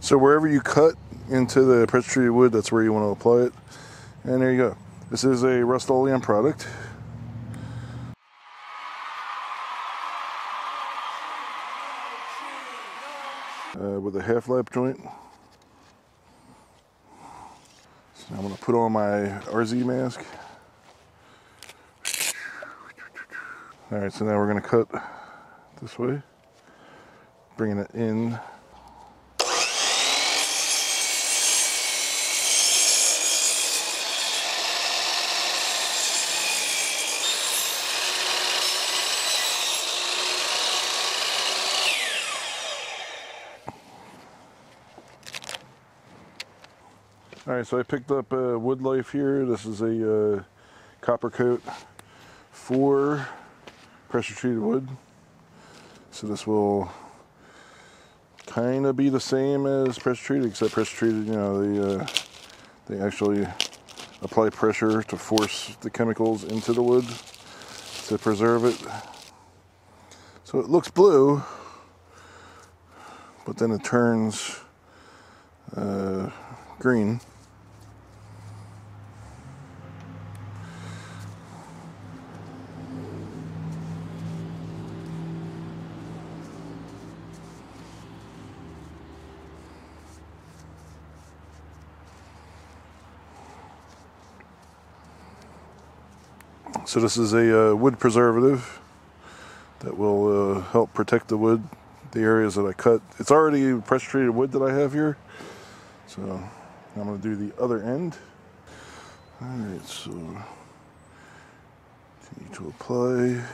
So wherever you cut into the pressure treated wood, that's where you want to apply it. And there you go. This is a Rustoleum product. With a half lap joint. So I'm going to put on my RZ mask. Alright, so now we're going to cut this way, bringing it in. Alright, so I picked up Wood Life here. This is a copper coat for pressure treated wood. So this will kind of be the same as pressure treated, except pressure treated, you know, they actually apply pressure to force the chemicals into the wood to preserve it. So it looks blue, but then it turns green. So this is a wood preservative that will help protect the wood, the areas that I cut. It's already pressure treated wood that I have here. So I'm going to do the other end. Alright, so continue to apply.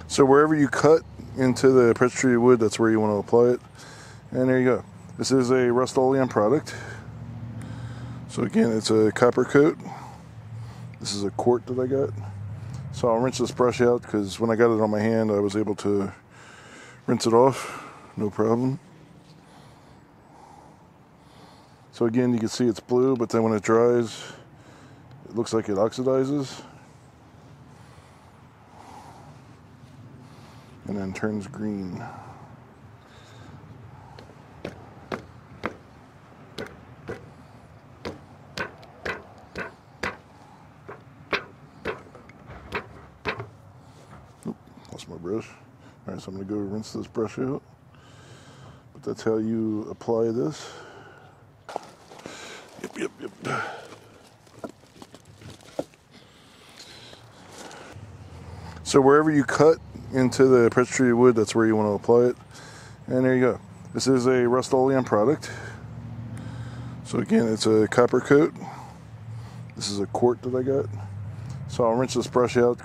So wherever you cut into the pressure treated wood, that's where you want to apply it. And there you go. This is a Rustoleum product. So again, it's a copper coat. This is a quart that I got. So I'll rinse this brush out because when I got it on my hand, I was able to rinse it off, no problem. So again, you can see it's blue, but then when it dries, it looks like it oxidizes. And then turns green. Oop, lost my brush. Alright, so I'm going to go rinse this brush out. But that's how you apply this. Yep. So wherever you cut into the pressure treated wood, that's where you want to apply it. And there you go. This is a Rustoleum product. So again, it's a copper coat. This is a quart that I got. So I'll rinse this brush out